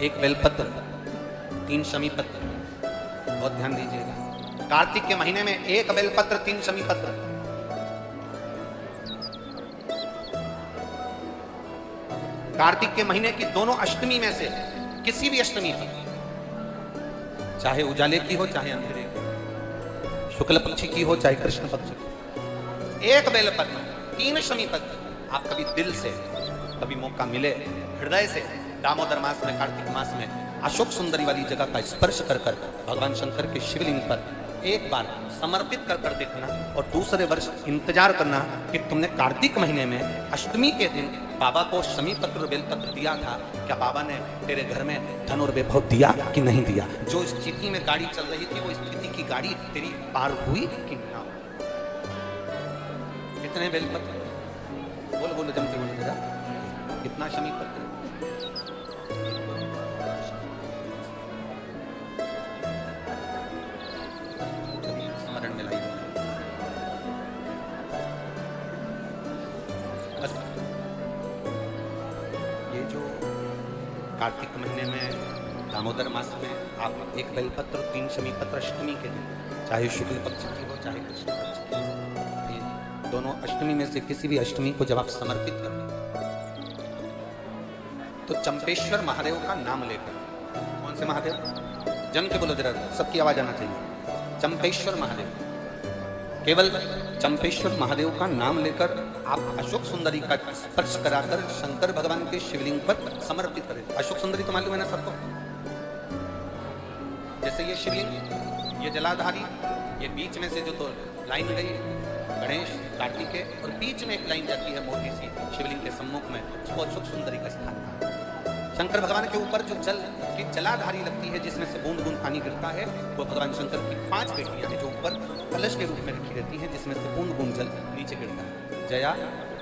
एक बेलपत्र, 3 शमी पत्र। बहुत ध्यान दीजिएगा, कार्तिक के महीने में 1 बेलपत्र, 3 शमी पत्र। कार्तिक के महीने की दोनों अष्टमी में से किसी भी अष्टमी पर, चाहे उजाले की हो चाहे अंधेरे की, शुक्ल पक्षी की हो चाहे कृष्ण पक्ष की, 1 बेलपत्र, 3 शमी पत्र। आप कभी दिल से, कभी मौका मिले हृदय से, दामोदर मास में, कार्तिक मास में अशोक सुंदरी वाली जगह का स्पर्श कर कर भगवान शंकर के शिवलिंग पर एक बार समर्पित कर कर देखना, और दूसरे वर्ष इंतजार करना कि तुमने कार्तिक महीने में अष्टमी के दिन बाबा को शमी पत्र बेलपत्र दिया था, क्या बाबा ने तेरे घर में धन और वैभव दिया कि नहीं दिया। जो स्थिति में गाड़ी चल रही थी वो स्थिति की गाड़ी तेरी पार हुई कि ना। कितने बेलपत्र बोलो, बोलो जमते बोलो जरा, कितना शमी पत्र? स्मरण में लाइए। बस ये जो कार्तिक महीने में दामोदर मास में आप 1 बेलपत्र और 3 शमी पत्र अष्टमी के दिन, चाहे शुक्ल पक्ष की हो चाहे कृष्ण पक्ष की हो, दोनों अष्टमी में से किसी भी अष्टमी को जब आप समर्पित करें तो चंपेश्वर महादेव का नाम लेकर, कौन से महादेव? जम के बोलो जरा, सबकी आवाज आना चाहिए। चंपेश्वर महादेव, केवल चंपेश्वर महादेव का नाम लेकर आप अशोक सुंदरी का स्पर्श कराकर शंकर भगवान के शिवलिंग पर समर्पित करें। अशोक सुंदरी तो मालूम है ना सबको? जैसे ये शिवलिंग, ये जलाधारी, ये बीच में से जो तो लाइन गई गणेश कार्तिकेय, और बीच में एक लाइन जाती है मोटी सी शिवलिंग के सम्मुख में, उसको अशोक सुंदरी का स्थान। शंकर भगवान के ऊपर जो जल की जलाधारी लगती है जिसमें से बूंद बूंद पानी गिरता है, वो भगवान शंकर की 5 बेटियां हैं जो ऊपर कलश के रूप में रखी रहती हैं, जिसमें से बूंद बूंद जल नीचे गिरता है। जया,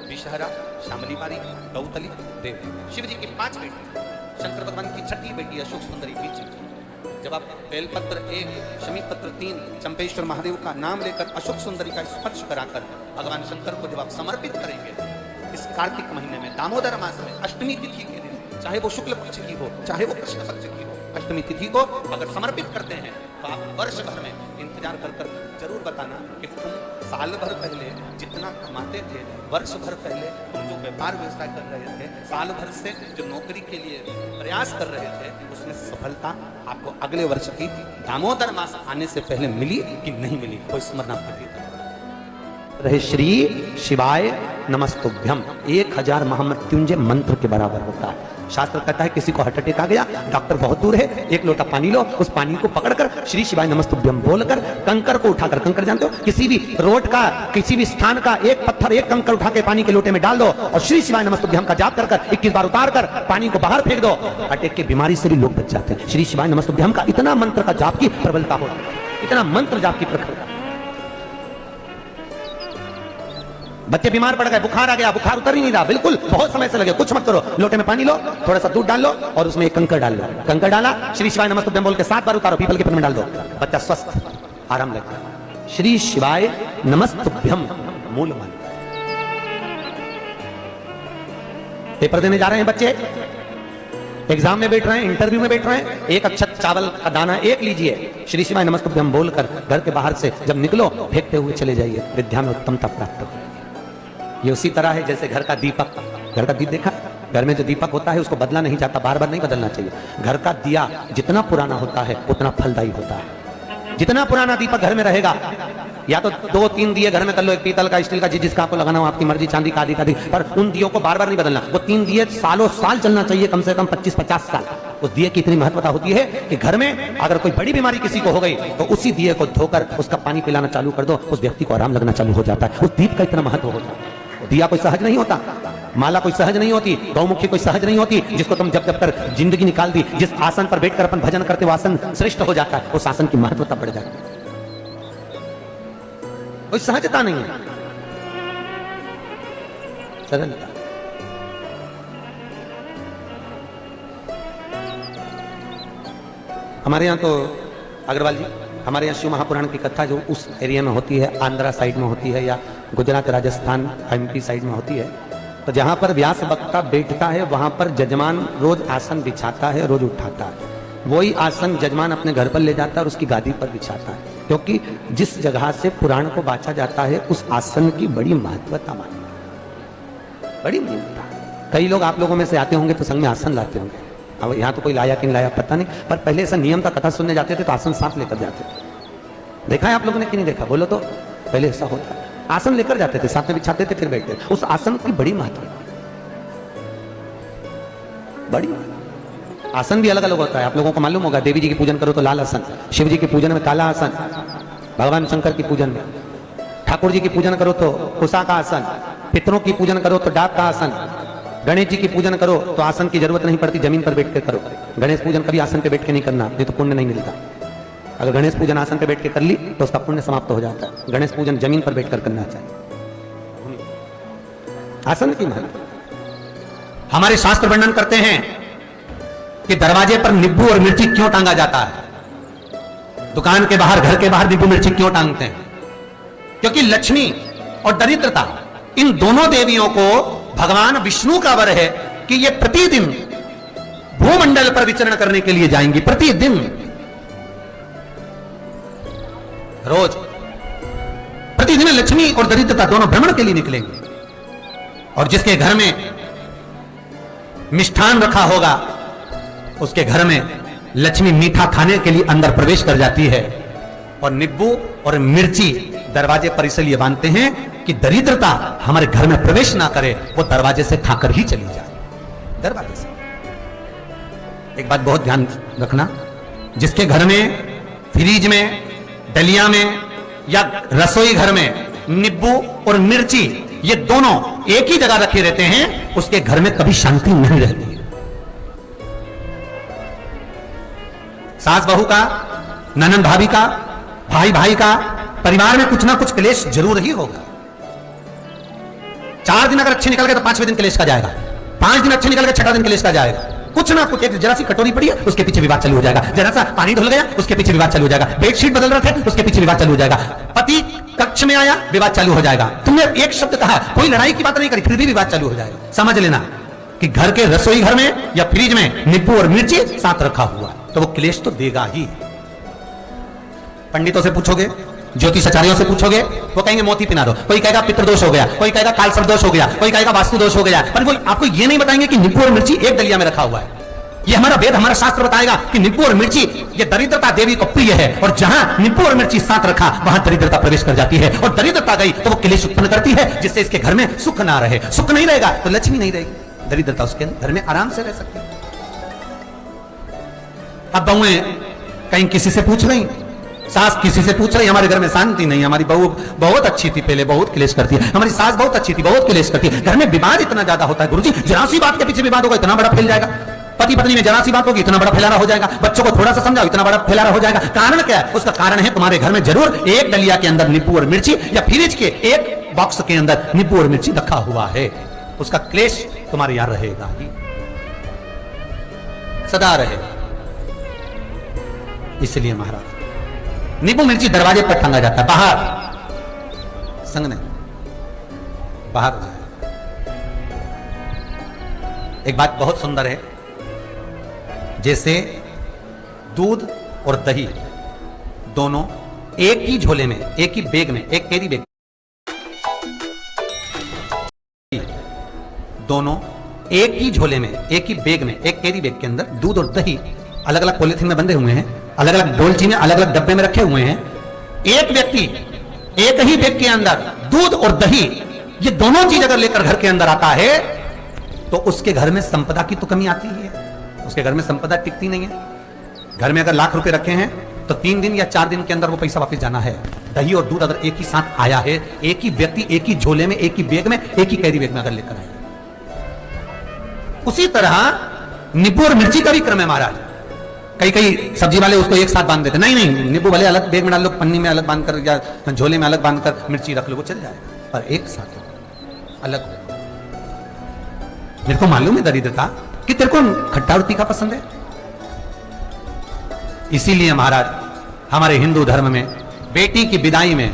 विषहरा, शामली बारी, गौतली, देव, शिव जी की 5 बेटी। शंकर भगवान की 6ठी बेटी अशोक सुंदरी बीच में। जब आप बेलपत्र 1, शमी पत्र 3, चंपेश्वर महादेव का नाम लेकर अशोक सुंदरी का स्पर्श कराकर भगवान शंकर को जब आप समर्पित करेंगे इस कार्तिक महीने में, दामोदर मास में, अष्टमी तिथि के दिन, चाहे वो शुक्ल पक्ष की हो चाहे वो कृष्ण पक्ष की हो, अष्टमी तिथि को अगर समर्पित करते हैं तो आप वर्ष भर में इंतजार कर कर जरूर बताना कि तुम साल भर पहले जितना कमाते थे, वर्ष भर पहले तुम जो व्यापार व्यवसाय कर रहे थे, साल भर से जो नौकरी के लिए प्रयास कर रहे थे, उसमें सफलता आपको अगले वर्ष की दामोदर मास आने से पहले मिली कि नहीं मिली, कोई स्मरण आपको रहे। श्री शिवाय नमस्तुभ्यम 1000 महामृत्युंजय मंत्र के बराबर होता है। शास्त्र कहता है किसी को हार्ट अटैक आ गया, डॉक्टर बहुत दूर है, 1 लोटा पानी लो, उस पानी को पकड़कर श्री शिवाय नमस्तुभ्यम बोलकर कंकर को उठाकर, कंकर जानते हो, किसी भी रोड का, किसी भी स्थान का 1 पत्थर 1 कंकर उठा के पानी के लोटे में डाल दो और श्री शिवाय नमस्तुभ्यम का जाप कर 21 बार उतार कर पानी को बाहर फेंक दो, अटैक की बीमारी से भी लोग बच जाते हैं। श्री शिवाय नमस्तुभ्यम का इतना मंत्र का जाप की प्रबलता होती है, इतना मंत्र जाप की प्रखरता। बच्चे बीमार पड़ गए, बुखार आ गया, बुखार उतर ही नहीं रहा, बिल्कुल बहुत समय से लगे, कुछ मत करो, लोटे में पानी लो, थोड़ा सा दूध डाल लो और उसमें 1 कंकर डाल लो, कंकर डाला, श्री शिवाय नमस्तुभ्यम बोल के 7 बार उतारो, पीपल के पेड़ में डाल दो, बच्चा स्वस्थ, आराम लगता। श्री शिवाय नमस्तुभ्यम मूल मंत्र। पेपर देने जा रहे हैं बच्चे, एग्जाम में बैठ रहे हैं, इंटरव्यू में बैठ रहे हैं, 1 अक्षत चावल का दाना 1 लीजिए, श्री शिवाय नमस्तुभ्यम बोलकर घर के बाहर से जब निकलो फेंकते हुए चले जाइए, विद्या में उत्तमता प्राप्त हो। ये उसी तरह है जैसे घर का दीपक, घर का दीप देखा, घर में जो दीपक होता है उसको बदला नहीं जाता, बार बार नहीं बदलना चाहिए। घर का दिया जितना पुराना होता है उतना फलदायी होता है। जितना पुराना दीपक घर में रहेगा, या तो 2-3 दिए घर में कर लो, 1 पीतल का, स्टील का, जिसका आपको लगाना हो आपकी मर्जी, चांदी का, आदि का, पर उन दियों को बार बार नहीं बदलना। वो 3 दिए सालों साल चलना चाहिए, कम से कम 25-50 साल। उस दिए की इतनी महत्वता होती है कि घर में अगर कोई बड़ी बीमारी किसी को हो गई तो उसी दिए को धोकर उसका पानी पिलाना चालू कर दो, उस व्यक्ति को आराम लगना चालू हो जाता है। उस दीप का इतना महत्व होता है। दिया कोई सहज नहीं होता, माला कोई सहज नहीं होती, गौमुखी कोई सहज नहीं होती, जिसको तुम जब जब कर जिंदगी निकाल दी, जिस आसन पर बैठकर अपन भजन करते वो आसन श्रेष्ठ हो जाता है, उस आसन की महत्वता बढ़ जाती है। कोई सहजता नहीं है, सरलता। हमारे यहाँ तो अग्रवाल जी, हमारे यहाँ शिव महापुराण की कथा जो उस एरिया में होती है, आंध्रा साइड में होती है या गुजरात, राजस्थान, एमपी साइड में होती है, तो जहां पर व्यास वक्ता बैठता है वहां पर जजमान रोज आसन बिछाता है, रोज उठाता है। वही आसन जजमान अपने घर पर ले जाता है और उसकी गादी पर बिछाता है, क्योंकि जिस जगह से पुराण को बांचा जाता है उस आसन की बड़ी महत्वता मानी, बड़ी महत्वता। कई लोग आप लोगों में से आते होंगे तो संग में आसन लाते होंगे। अब यहाँ तो कोई लाया कि नहीं लाया पता नहीं, पर पहले ऐसा नियम था, कथा सुनने जाते थे तो आसन साथ लेकर जाते थे। देखा है आप लोगों ने कि नहीं देखा? बोलो तो। पहले ऐसा होता, आसन लेकर जाते थे, साथ में बिछाते थे, फिर बैठते थे। उस आसन की बड़ी महत्वता, बड़ी। आसन भी अलग अलग होता है, आप लोगों को मालूम होगा। देवी जी की पूजन करो तो लाल आसन, शिव जी की पूजन में काला आसन, भगवान शंकर की पूजन में, ठाकुर जी की पूजन करो तो कुसा का आसन, पितरों की पूजन करो तो डाक का आसन, गणेश जी की पूजन करो तो आसन की जरूरत नहीं पड़ती, जमीन पर बैठ कर करो। गणेश पूजन कभी आसन पे बैठ के नहीं करना, नहीं तो पुण्य नहीं मिलता। अगर गणेश पूजन आसन पे बैठ के कर ली तो उसका पुण्य समाप्त हो जाता है। गणेश पूजन जमीन पर बैठकर करना चाहिए। आसन की महत्व हमारे शास्त्र वर्णन करते हैं कि दरवाजे पर नींबू और मिर्ची क्यों टांगा जाता है। दुकान के बाहर, घर के बाहर नींबू मिर्ची क्यों टांगते हैं? क्योंकि लक्ष्मी और दरिद्रता, इन दोनों देवियों को भगवान विष्णु का वर है कि ये प्रतिदिन भूमंडल पर विचरण करने के लिए जाएंगी। प्रतिदिन, रोज, प्रतिदिन लक्ष्मी और दरिद्रता दोनों भ्रमण के लिए निकलेंगे। और जिसके घर में मिष्ठान रखा होगा उसके घर में लक्ष्मी मीठा खाने के लिए अंदर प्रवेश कर जाती है। और नींबू और मिर्ची दरवाजे पर इसलिए बांधते हैं कि दरिद्रता हमारे घर में प्रवेश ना करे, वो दरवाजे से खाकर ही चली जाए, दरवाजे से। एक बात बहुत ध्यान रखना, जिसके घर में फ्रिज में, डलिया में या रसोई घर में नींबू और मिर्ची ये दोनों एक ही जगह रखे रहते हैं, उसके घर में कभी शांति नहीं रहती है। सास बहू का, ननंद भाभी का, भाई भाई का, परिवार में कुछ ना कुछ क्लेश जरूर ही होगा। 4 दिन अगर अच्छे निकल गए तो 5वें दिन क्लेश का जाएगा, 5 दिन अच्छे निकल गए 6वां दिन क्लेश का जाएगा। कुछ ना कुछ, एक जरा सी कटोरी पड़ी है उसके पीछे विवाद चालू हो जाएगा, जरा सा पानी ढुल गया उसके पीछे विवाद चालू हो जाएगा, बेडशीट बदल रहे थे उसके पीछे विवाद चालू हो जाएगा, पति कक्ष में आया विवाद चालू हो जाएगा। तुमने एक शब्द कहा, कोई लड़ाई की बात नहीं करी, फिर भी विवाद चालू हो जाएगा। समझ लेना कि घर के रसोई घर में या फ्रिज में नींबू और मिर्ची साथ रखा हुआ तो वो क्लेश तो देगा ही। पंडितों से पूछोगे, ज्योतिषाचार्यों से पूछोगे, वो कहेंगे मोती पिना दो, कोई कहेगा पितृदोष हो गया, कोई कहेगा कालसर्प दोष हो गया, कोई कहेगा वास्तु दोष हो गया, पर वो आपको ये नहीं बताएंगे कि नींबू और मिर्ची एक दलिया में रखा हुआ है। ये हमारा वेद, हमारा शास्त्र बताएगा कि नींबू और मिर्ची ये दरिद्रता देवी को प्रिय है, और जहां नींबू और मिर्ची साथ रखा वहां दरिद्रता प्रवेश कर जाती है, और दरिद्रता गई तो वो क्लेश उत्पन्न करती है, जिससे इसके घर में सुख ना रहे। सुख नहीं रहेगा तो लक्ष्मी नहीं रहेगी, दरिद्रता उसके घर में आराम से रह सकती है। अब बहुएं कहीं किसी से पूछ रही, सास किसी से पूछ रही, हमारे घर में शांति नहीं, हमारी बहू बहुत अच्छी थी पहले, बहुत क्लेश करती है, हमारी सास बहुत अच्छी थी, बहुत क्लेश करती है। घर में विवाद इतना ज्यादा होता है गुरुजी, जरा सी बात के पीछे विवाद होगा इतना बड़ा फैल जाएगा, पति पत्नी में जरा सी बात होगी इतना बड़ा फैलाना हो जाएगा, बच्चों को थोड़ा सा समझाओ इतना बड़ा फैलाना हो जाएगा। कारण क्या है? उसका कारण है तुम्हारे घर में जरूर एक डलिया के अंदर नींबू और मिर्ची या फ्रिज के एक बॉक्स के अंदर नींबू और मिर्ची रखा हुआ है, उसका क्लेश तुम्हारे यहां रहेगा ही, सदा रहेगा। इसलिए महाराज नींबू मिर्ची दरवाजे पर टांगा जाता है, बाहर संग नहीं, बाहर हो जाए। एक बात बहुत सुंदर है, जैसे दूध और दही दोनों एक ही झोले में, एक ही बैग में, एक कैरी बैग, दोनों एक ही झोले में, एक ही बैग में, एक कैरी बैग के अंदर दूध और दही अलग अलग पॉलिथीन में बंधे हुए हैं, अलग अलग डोलची में, अलग अलग डब्बे में रखे हुए हैं। एक व्यक्ति एक ही बैग के अंदर दूध और दही ये दोनों चीज अगर लेकर घर के अंदर आता है तो उसके घर में संपदा की तो कमी आती ही है, उसके घर में संपदा टिकती नहीं है। घर में अगर लाख रुपए रखे हैं तो 3 दिन या 4 दिन के अंदर वो पैसा वापस जाना है। दही और दूध अगर एक ही साथ आया है, एक ही व्यक्ति एक ही झोले में, एक ही बैग में, एक ही कैरी बैग में अगर लेकर आए, उसी तरह नींबू और मिर्ची का भी क्रम है महाराज। कई कई सब्जी वाले उसको एक साथ बांध देते, नहीं नहीं नींबू भले अलग बैग में डाल लो, पन्नी में अलग बांध कर या झोले में अलग बांध कर मिर्ची रख लो, वो चल जाएगा, पर एक साथ अलग। मेरे को मालूम है दरिद्रता कि तेरे को खट्टा और तीखा पसंद है, इसीलिए महाराज हमारे हिंदू धर्म में बेटी की विदाई में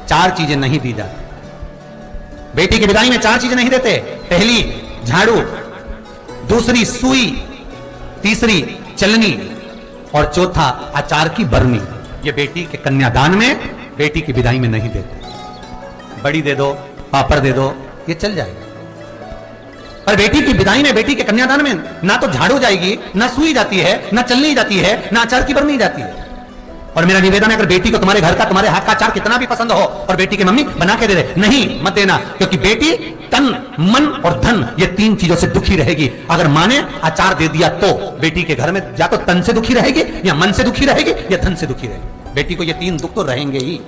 4 चीजें नहीं दी जाती। बेटी की विदाई में 4 चीजें नहीं देते। पहली झाड़ू, दूसरी सुई, तीसरी चलनी और चौथा अचार की बरनी। ये बेटी के कन्यादान में, बेटी की विदाई में नहीं देते। बड़ी दे दो, पापड़ दे दो, ये चल जाएगा, पर बेटी की विदाई में, बेटी के कन्यादान में ना तो झाड़ू जाएगी, ना सुई जाती है, ना चलनी जाती है, ना अचार की बरनी जाती है। और मेरा निवेदन है, अगर बेटी को तुम्हारे घर का, तुम्हारे हाथ का अचार कितना भी पसंद हो और बेटी की मम्मी बना के दे दे, नहीं मत देना, क्योंकि बेटी तन, मन और धन, ये तीन चीजों से दुखी रहेगी। अगर मां ने अचार दे दिया तो बेटी के घर में या तो तन से दुखी रहेगी, या मन से दुखी रहेगी, या धन से दुखी रहेगी। बेटी को ये तीन दुख तो रहेंगे ही।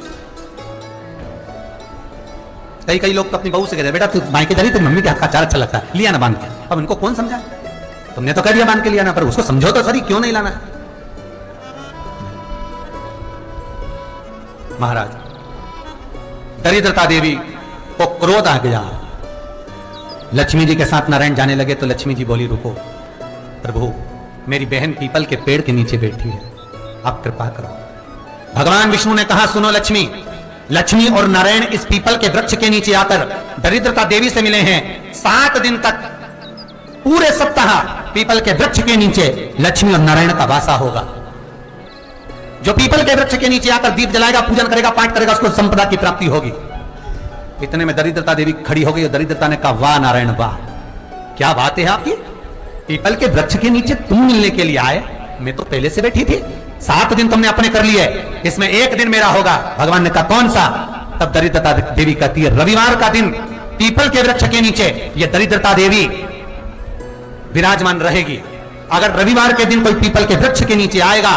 कई लोग तो अपनी बहू से कहते हैं, बेटा तू मायके जा रही, तेरी मम्मी के हाथ का अचार अच्छा लगता है, लिया ना बांध के। अब इनको कौन समझा? तुमने तो कह दिया बांध के लिया ना, पर उसको समझो तो सही, क्यों नहीं लाना है? महाराज, दरिद्रता देवी को क्रोध आ गया। लक्ष्मी जी के साथ नारायण जाने लगे तो लक्ष्मी जी बोली, रुको प्रभु, मेरी बहन पीपल के पेड़ के नीचे बैठी है, आप कृपा करो। भगवान विष्णु ने कहा, सुनो लक्ष्मी, लक्ष्मी और नारायण इस पीपल के वृक्ष के नीचे आकर दरिद्रता देवी से मिले हैं। 7 दिन तक, पूरे सप्ताह पीपल के वृक्ष के नीचे लक्ष्मी और नारायण का वासा होगा। जो पीपल के वृक्ष के नीचे आकर दीप जलाएगा, पूजन करेगा, पाठ करेगा, उसको संपदा की प्राप्ति होगी। इतने में दरिद्रता देवी खड़ी हो गई और दरिद्रता ने कहा, वाह नारायण वाह, क्या बात है आपकी, पीपल के वृक्ष के नीचे तुम मिलने के लिए आए, मैं तो पहले से बैठी थी। 7 दिन तुमने अपने कर लिए, इसमें 1 दिन मेरा होगा। भगवान ने कहा, कौन सा? तब दरिद्रता देवी कहती है, रविवार का दिन पीपल के वृक्ष के नीचे ये दरिद्रता देवी विराजमान रहेगी। अगर रविवार के दिन कोई पीपल के वृक्ष के नीचे आएगा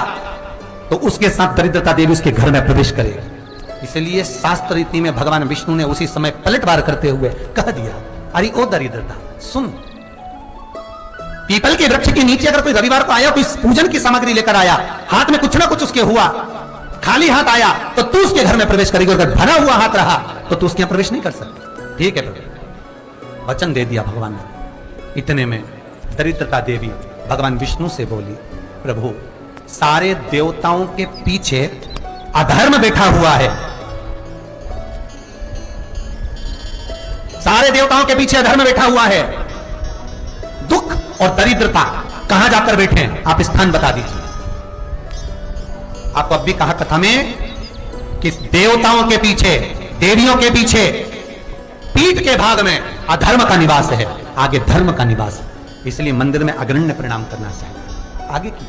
तो उसके साथ दरिद्रता देवी उसके घर में प्रवेश करेगी। इसलिए शास्त्र रीति में भगवान विष्णु ने उसी समय पलटवार करते हुए कह दिया, अरे ओ दरिद्रता सुन, पीपल के वृक्ष के नीचे अगर कोई रविवार को आया, कोई पूजन की सामग्री लेकर आया, हाथ में कुछ ना कुछ उसके हुआ, खाली हाथ आया तो तू उसके घर में प्रवेश करेगी, अगर भरा हुआ हाथ रहा तो तू उसके यहां प्रवेश नहीं कर सकती। ठीक है प्रभु, वचन दे दिया भगवान ने। इतने में दरिद्रता देवी भगवान विष्णु से बोली, प्रभु सारे देवताओं के पीछे अधर्म बैठा हुआ है, सारे देवताओं के पीछे अधर्म बैठा हुआ है, दुख और दरिद्रता कहां जाकर बैठे हैं, आप स्थान बता दीजिए। आपको अब भी कहा कथा में कि देवताओं के पीछे, देवियों के पीछे, पीठ के भाग में अधर्म का निवास है, आगे धर्म का निवास है। इसलिए मंदिर में अग्रण्य प्रणाम करना चाहिए, आगे की,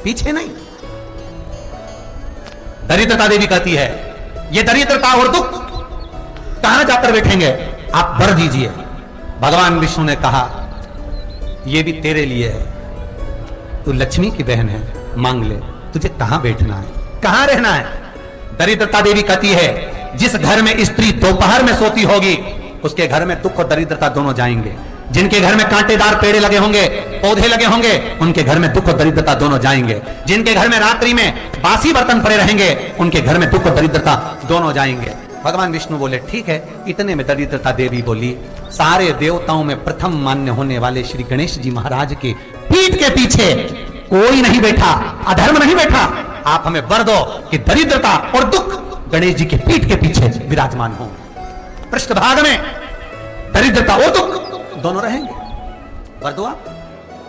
पीछे नहीं। दरिद्रता देवी कहती है, ये दरिद्रता और दुख कहां जाकर बैठेंगे, आप वर दीजिए। भगवान विष्णु ने कहा, ये भी तेरे लिए है, तू लक्ष्मी की बहन है, मांग ले, तुझे कहां बैठना है, कहां रहना है। दरिद्रता देवी कहती है, जिस घर में स्त्री दोपहर में सोती होगी उसके घर में दुख और दरिद्रता दोनों जाएंगे। जिनके घर में कांटेदार पेड़ लगे होंगे, पौधे लगे होंगे, उनके घर में दुख और दरिद्रता दोनों जाएंगे। जिनके घर में रात्रि में बासी बर्तन पड़े रहेंगे, उनके घर में दुख और दरिद्रता दोनों जाएंगे। भगवान विष्णु बोले, ठीक है। इतने में दरिद्रता देवी बोली, सारे देवताओं में प्रथम मान्य होने वाले श्री गणेश जी महाराज के पीठ के पीछे कोई नहीं बैठा, अधर्म नहीं बैठा। आप हमें वर दो कि दरिद्रता और दुख गणेश जी के पीठ के पीछे विराजमान हो, पृष्ठभाग में दरिद्रता और दुख दोनों रहेंगे, वर दो आप।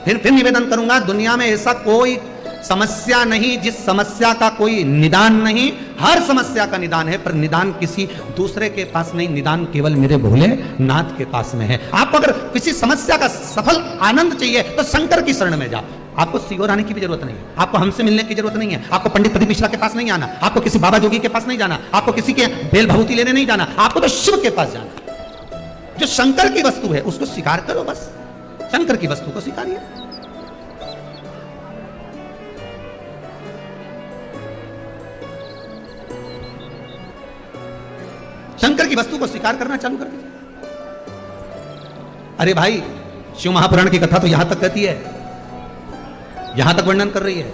फिर निवेदन करूंगा, दुनिया में ऐसा कोई समस्या नहीं जिस समस्या का कोई निदान नहीं। हर समस्या का निदान है, पर निदान किसी दूसरे के पास नहीं, निदान केवल मेरे भोले नाथ के पास में है। आपको अगर किसी समस्या का सफल आनंद चाहिए तो शंकर की शरण में जाओ। आपको सीहोर आने की भी जरूरत नहीं है, आपको हमसे मिलने की जरूरत नहीं है, आपको पंडित प्रदीप मिश्रा के पास नहीं आना, आपको किसी बाबा जोगी के पास नहीं जाना, आपको किसी के बेल भभूति लेने नहीं जाना, आपको तो शिव के पास जाना। जो शंकर की वस्तु है उसको स्वीकार करो, बस शंकर की वस्तु को स्वीकारिए। शंकर की वस्तु को स्वीकार करना चालू कर दीजिए। अरे भाई, शिव महापुराण की कथा तो यहां तक कहती है, यहां तक वर्णन कर रही है,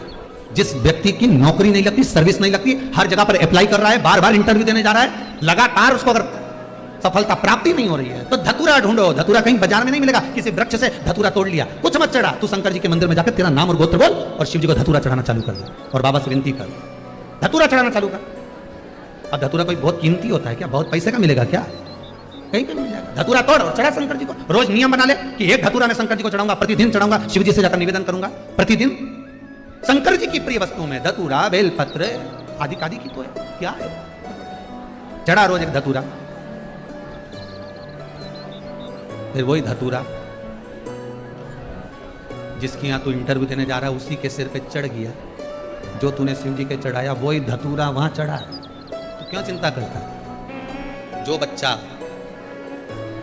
जिस व्यक्ति की नौकरी नहीं लगती, सर्विस नहीं लगती, हर जगह पर अप्लाई कर रहा है, बार बार इंटरव्यू देने जा रहा है, लगातार उसको अगर सफलता प्राप्ति नहीं हो रही है तो धतूरा ढूंढो। धतूरा कहीं बाजार में नहीं मिलेगा, किसी वृक्ष से धतूरा तोड़ लिया, कुछ मत चढ़ा, तू शंकर जी के मंदिर में जाकर तेरा नाम और गोत्र बोल और शिव जी को धतूरा चढ़ाना चालू कर दे और बाबा से विनती कर, धतूरा चढ़ाना चालू कर। अब धतूरा कोई बहुत कीमती होता है क्या, बहुत पैसे का मिलेगा क्या? कहीं पे मिल जाएगा। धतूरा तोड़ और चढ़ा शंकर जी को। रोज नियम बना ले कि एक धतूरा मैं शंकर जी को चढ़ाऊंगा, प्रतिदिन चढ़ाऊंगा, शिव जी से जाकर निवेदन करूंगा प्रतिदिन। शंकर जी की प्रिय वस्तुओं में धतूरा, बेलपत्र आदि आदि की तो है, क्या है। चढ़ा रोज एक धतूरा, फिर वही धतूरा जिसकी यहां तू इंटरव्यू देने जा रहा है उसी के सिर पे चढ़ गया, जो तूने शिव जी के चढ़ाया वही धतूरा वहां चढ़ा, तो क्यों चिंता करता है। जो बच्चा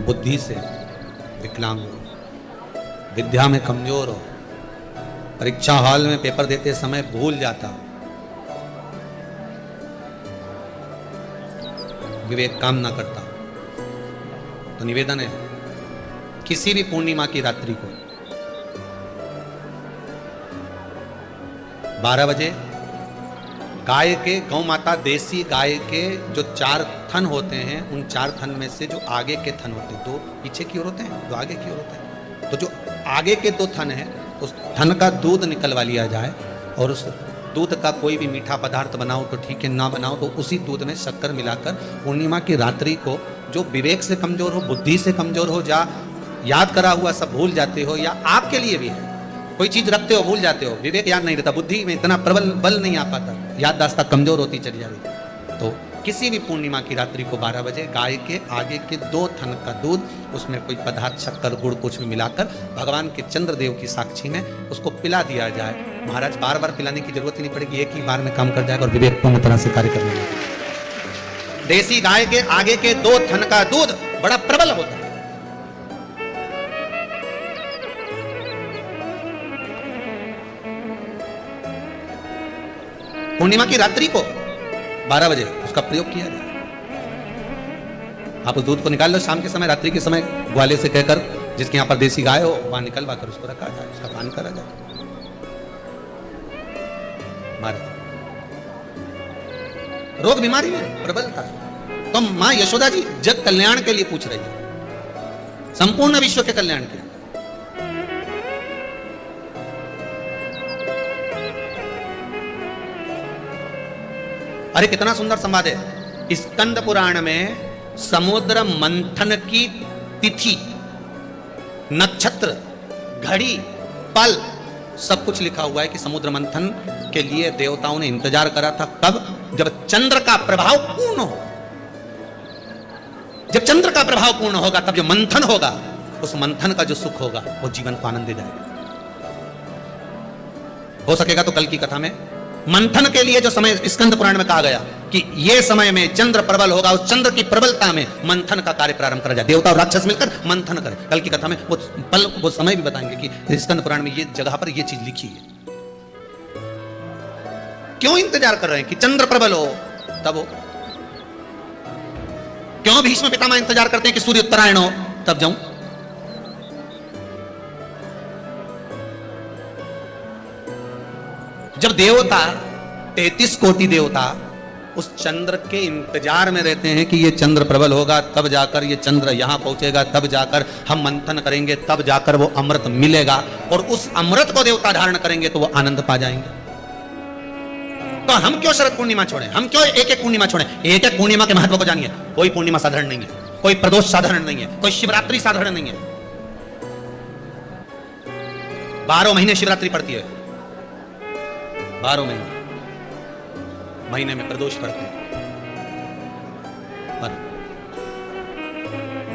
बुद्धि से विकलांग हो, विद्या में कमजोर हो, परीक्षा हॉल में पेपर देते समय भूल जाता, विवेक काम ना करता, तो निवेदन है किसी भी पूर्णिमा की रात्रि को 12 बजे गाय के, गौ माता देसी गाय के जो 4 थन होते हैं, उन 4 थन में से जो आगे के थन होते हैं, 2 पीछे की ओर होते हैं, 2 आगे की ओर होते हैं, तो जो आगे के 2 थन है उस थन का दूध निकलवा लिया जाए और उस दूध का कोई भी मीठा पदार्थ बनाओ तो ठीक है, ना बनाओ तो उसी दूध में शक्कर मिलाकर पूर्णिमा की रात्रि को, जो विवेक से कमजोर हो, बुद्धि से कमजोर हो, जा याद करा हुआ सब भूल जाते हो, या आपके लिए भी है कोई चीज रखते हो भूल जाते हो, विवेक याद नहीं रहता, बुद्धि में इतना प्रबल बल नहीं आ पाता, याददाश्त कमजोर होती चली जा रही, तो किसी भी पूर्णिमा की रात्रि को 12 बजे गाय के आगे के 2 थन का दूध, उसमें कोई पदार्थ शक्कर गुड़ कुछ भी मिलाकर भगवान के चंद्रदेव की साक्षी में उसको पिला दिया जाए। महाराज बार बार पिलाने की जरूरत ही नहीं पड़ेगी, एक ही बार में काम कर जाएगा और विवेक पूर्ण तरह से कार्य करने लगेगा। देसी गाय के आगे के 2 थन का दूध बड़ा प्रबल होता है। पूर्णिमा की रात्रि को 12 बजे उसका प्रयोग किया जाए। आप उस दूध को निकाल लो शाम के समय, रात्रि के समय ग्वाले से कहकर, जिसके यहाँ पर देसी गाय हो वहां निकलवा कर उसको रखा जाए, उसका पान करा जाए। रोग बीमारी में प्रबलता, तो मां यशोदा जी जग कल्याण के लिए पूछ रही है, संपूर्ण विश्व के कल्याण के लिए। अरे कितना सुंदर संवाद है। स्कंद पुराण में समुद्र मंथन की तिथि, नक्षत्र, घड़ी, पल सब कुछ लिखा हुआ है कि समुद्र मंथन के लिए देवताओं ने इंतजार करा था। कब? जब चंद्र का प्रभाव पूर्ण हो। जब चंद्र का प्रभाव पूर्ण होगा तब जो मंथन होगा, उस मंथन का जो सुख होगा वो जीवन को आनंद दे जाएगा। हो सकेगा तो कल की कथा में मंथन के लिए जो समय स्कंद पुराण में कहा गया कि ये समय में चंद्र प्रबल होगा, उस चंद्र की प्रबलता में मंथन का कार्य प्रारंभ करा जाए, देवता और राक्षस मिलकर मंथन करें। कल की कथा में वो पल, वो समय भी बताएंगे कि स्कंद पुराण में ये जगह पर ये चीज लिखी है। क्यों इंतजार कर रहे हैं कि चंद्र प्रबल हो तब हो? क्यों भीष्म पितामह इंतजार करते हैं कि सूर्य उत्तरायण हो तब जाऊं? जब देवता 33 कोटि देवता उस चंद्र के इंतजार में रहते हैं कि ये चंद्र प्रबल होगा, तब जाकर ये चंद्र यहां पहुंचेगा, तब जाकर हम मंथन करेंगे, तब जाकर वो अमृत मिलेगा, और उस अमृत को देवता धारण करेंगे तो वो आनंद पा जाएंगे। तो हम क्यों शरद पूर्णिमा छोड़े? हम क्यों एक एक पूर्णिमा छोड़े? एक एक पूर्णिमा के महत्व को जानिए। कोई पूर्णिमा साधारण नहीं है, कोई प्रदोष साधारण नहीं है, कोई शिवरात्रि साधारण नहीं है। 12 महीने शिवरात्रि पड़ती है, 12 महीने में प्रदोष पड़ते हैं,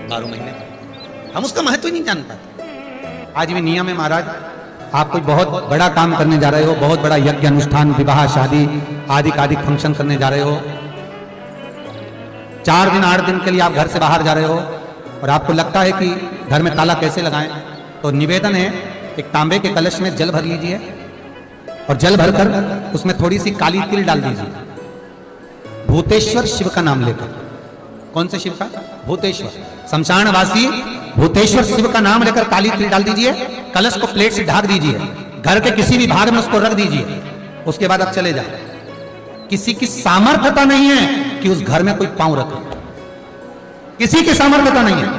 12 महीने हम उसका महत्व ही नहीं जान पाते। आज भी नियम है महाराज, आप कोई बहुत बड़ा काम करने जा रहे हो, बहुत बड़ा यज्ञ अनुष्ठान, विवाह, शादी आदि आदि फंक्शन करने जा रहे हो, 4 दिन 8 दिन के लिए आप घर से बाहर जा रहे हो और आपको लगता है कि घर में ताला कैसे लगाएं, तो निवेदन है एक तांबे के कलश में जल भर लीजिए और जल भरकर उसमें थोड़ी सी काली तिल डाल दीजिए, भूतेश्वर शिव का नाम लेकर। कौन से शिव का? भूतेश्वर, शमशानवासी भूतेश्वर शिव का नाम लेकर काली तिल डाल दीजिए, कलश को प्लेट से ढक दीजिए, घर के किसी भी भाग में उसको रख दीजिए। उसके बाद आप चले जाए। किसी की सामर्थ्यता नहीं है कि उस घर में कोई पांव रखे, किसी की सामर्थ्यता नहीं है।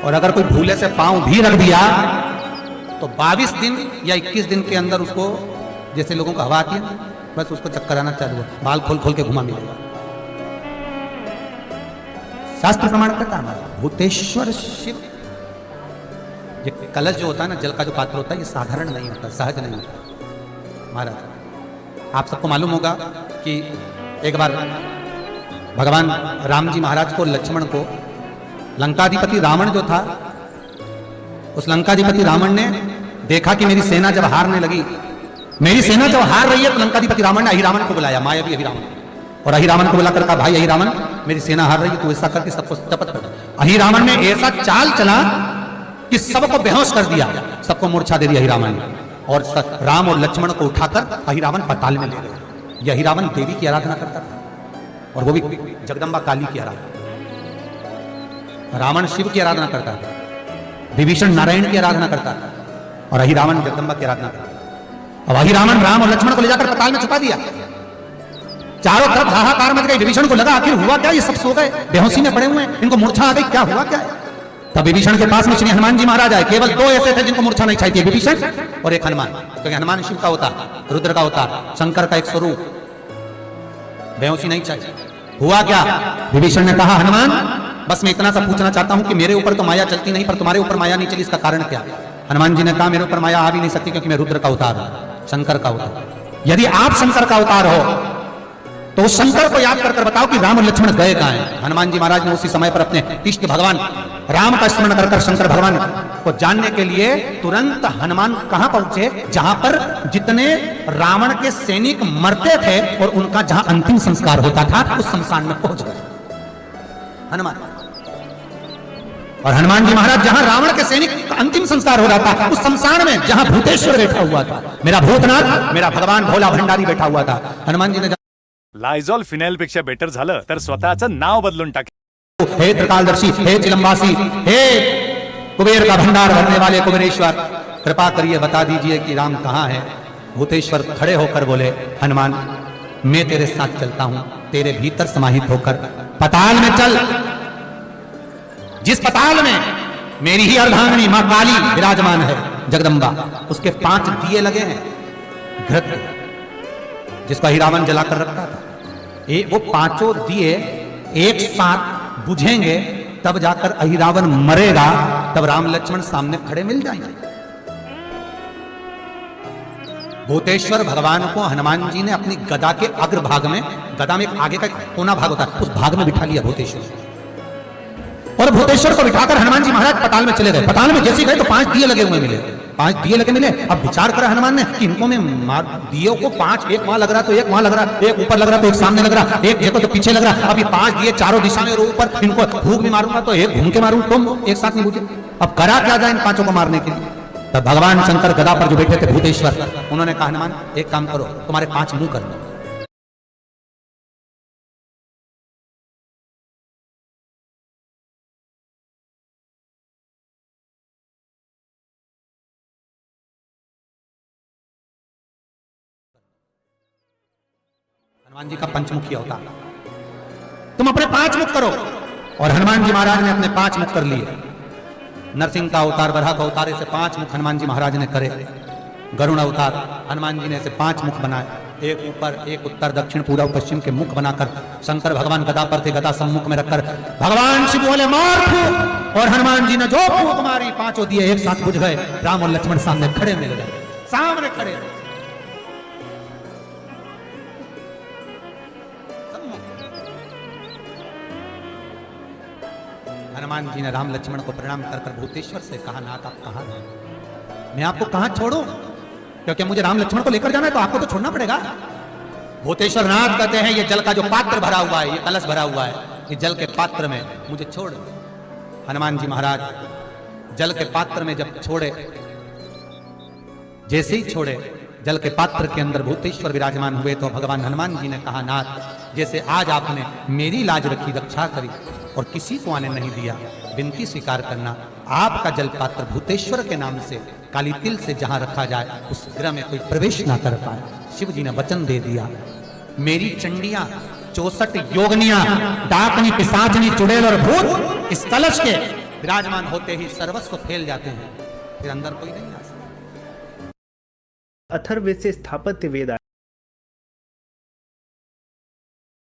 और अगर कोई भूले से पांव भी रख दिया तो 22 दिन या 21 दिन के अंदर उसको, जैसे लोगों को हवा आती है, बस उसको चक्कर आना चालू हो, बाल खोल खोल के घुमा मिलेगा। शास्त्र प्रमाण करता है हमारा भूतेश्वर शिव। ये कलश जो होता है ना, जल का जो पात्र होता है, ये साधारण नहीं होता, सहज नहीं होता महाराज। आप सबको मालूम होगा कि एक बार भगवान राम जी महाराज को, लक्ष्मण को, लंकाधिपति रावण जो था, उस लंकाधिपति रावण ने देखा कि मेरी सेना जब हारने लगी, मेरी सेना जब हार रही है, तो लंकाधिपति रावण ने अहिरावण को बुलाया, मायावी अहिरावण, और अहिरावण को बुलाकर कहा, भाई अहिरावण, मेरी सेना हार रही है, तू ऐसा करके सबको शपथ कर। अहिरावण ने ऐसा चाल चला कि सबको बेहोश कर दिया, सबको मूर्छा दे दी अहिरावण ने, और राम और लक्ष्मण को उठाकर अहिरावण पाताल में ले गए। यह अहिरावण देवी की आराधना करता था, और वो भी जगदम्बा काली की आराधना। रावण शिव की आराधना करता था, विभीषण नारायण की आराधना करता था, और अहिरावण जगदम्बा की आराधना करता था। अब अहिरावण राम और लक्ष्मण को ले जाकर पाताल में छुपा दिया। चारों तरफ हाहाकार मच गई। विभीषण को लगा आखिर हुआ क्या, ये सब सो गए, बेहोशी में पड़े हुए हैं, इनको मूर्छा आ गई, क्या हुआ क्या है। तब विभीषण के पास में श्री हनुमान जी महाराज आए। केवल दो ऐसे थे जिनको मूर्छा नहीं चाहिए, विभीषण और एक हनुमान, क्योंकि हनुमान शिव का अवतार, रुद्र का अवतार, शंकर का एक स्वरूप, बेहोशी नहीं चाहिए। हुआ क्या, विभीषण ने कहा, हनुमान बस मैं इतना सा पूछना चाहता हूं कि मेरे ऊपर तो माया चलती नहीं, पर तुम्हारे ऊपर माया नहीं चली, इसका कारण क्या। हनुमान जी ने कहा, मेरे ऊपर माया आ भी नहीं सकती, क्योंकि मैं रुद्र का अवतार हूं, शंकर का अवतार। यदि आप शंकर का अवतार हो तो उस शंकर को याद कर बताओ कि राम और लक्ष्मण गए कहां हैं। हनुमान जी महाराज ने उसी समय पर अपने इष्ट भगवान राम का स्मरण कर शंकर भगवान को जानने के लिए तुरंत हनुमान कहां पहुंचे, जहां पर जितने रावण के सैनिक मरते थे और उनका जहां अंतिम संस्कार होता था, उस शमशान में पहुंच गए हनुमान। और हनुमान जी महाराज जहां रावण के सैनिक का अंतिम संस्कार हो रहा था, उस शमशान में जहां भूतेश्वर बैठा हुआ था, मेरा भूतनाथ, मेरा भगवान भोला भंडारी बैठा हुआ था, हनुमान जी ने लायझॉल फिनाइल पेक्षा बेटर झालं तर स्वतःचं नाव बदलून टाके। हे त्रिकालदर्शी, हे चिलम्बासी, हे कुबेर का भंडार भरने वाले कुबेरेश्वर, कृपा करिए बता दीजिए कि राम कहां है। भूतेश्वर खड़े होकर बोले, हनुमान मैं तेरे साथ चलता हूं, तेरे भीतर समाहित होकर पताल में चल। जिस पताल में मेरी ही अर्धांगिनी मां काली विराजमान है, जगदम्बा, उसके 5 दिए लगे हैं घृत, जिसको अहिरावण जलाकर रखता था। वो 5 दिए एक साथ बुझेंगे, तब जाकर अहिरावण मरेगा, तब राम लक्ष्मण सामने खड़े मिल जाएंगे। भूतेश्वर भगवान को हनुमान जी ने अपनी गदा के अग्रभाग में, गदा में आगे का कोना भाग होता है, उस भाग में बिठा लिया भूतेश्वर। और भूतेश्वर को बिठाकर हनुमान जी महाराज पताल में चले गए। पताल में जैसे गए तो 5 दिए लगे हुए मिले, 5 दिए लगे मिले। अब विचार करा हनुमान ने कि इनको में दियों को 5, एक वहां लग रहा तो एक वहां लग रहा, एक ऊपर लग रहा तो एक सामने लग रहा, एक देखो तो पीछे लग रहा। अब ये 5 दिए चारों दिशा में और ऊपर, इनको फूंक भी मारूंगा तो एक घूम के मारूं तो एक साथ नहीं बुझे। अब करा क्या जाए इन 5 को मारने के लिए। तब भगवान शंकर गदा पर जो बैठे थे भूतेश्वर, उन्होंने कहा, हनुमान एक काम करो, तुम्हारे 5 मुंह कर दो। हनुमान जी का पंचमुखी अवतार, तुम अपने 5 मुख करो। और हनुमान जी महाराज ने अपने 5 मुख कर लिए। नरसिंह का अवतार, बराह का अवतार, ऐसे 5 मुख हनुमान जी महाराज ने करे। गरुड़ अवतार, हनुमान जी ने ऐसे 5 मुख बनाए, एक ऊपर, एक उत्तर, दक्षिण, पूर्व, पश्चिम के मुख बनाकर शंकर भगवान गदा पर थे, गदा सम्मुख में रखकर भगवान शिव बोले मार फूंक, और हनुमान जी ने जो फूंक मारी, 5 दिए एक साथ बुझ गए। राम और लक्ष्मण सामने खड़े मिल गए, सामने खड़े। हनुमान जी ने राम लक्ष्मण को प्रणाम कर भूतेश्वर से कहा, नाथ आप कहां हैं? मैं आपको कहां छोड़ूं? क्योंकि मुझे राम लक्ष्मण को लेकर जाना है, तो आपको तो छोड़ना पड़ेगा। भूतेश्वर नाथ कहते हैं, ये जल का जो पात्र भरा हुआ है, ये कलश भरा हुआ है, ये जल के पात्र में मुझे छोड़। हनुमान जी महाराज जल के पात्र में जब छोड़े, जैसे ही छोड़े, जल के पात्र के अंदर भूतेश्वर विराजमान हुए, तो भगवान हनुमान जी ने कहा, नाथ जैसे आज आपने मेरी लाज रखी, रक्षा करी और किसी को आने नहीं दिया, विनती स्वीकार करना, आपका जल पात्र भूतेश्वर के नाम से काली तिल से जहां रखा जाए, उस गृह में कोई प्रवेश ना कर पाए। शिव जी ने वचन दे दिया, मेरी चंडियां 64 योगनियां, डाकनी, पिशाचनी, चुड़ैल और भूत इस कलश के विराजमान होते ही सर्वस्व फैल जाते हैं, फिर अंदर कोई नहीं आ सकता। अथर्ववेद से स्थापत्य वेद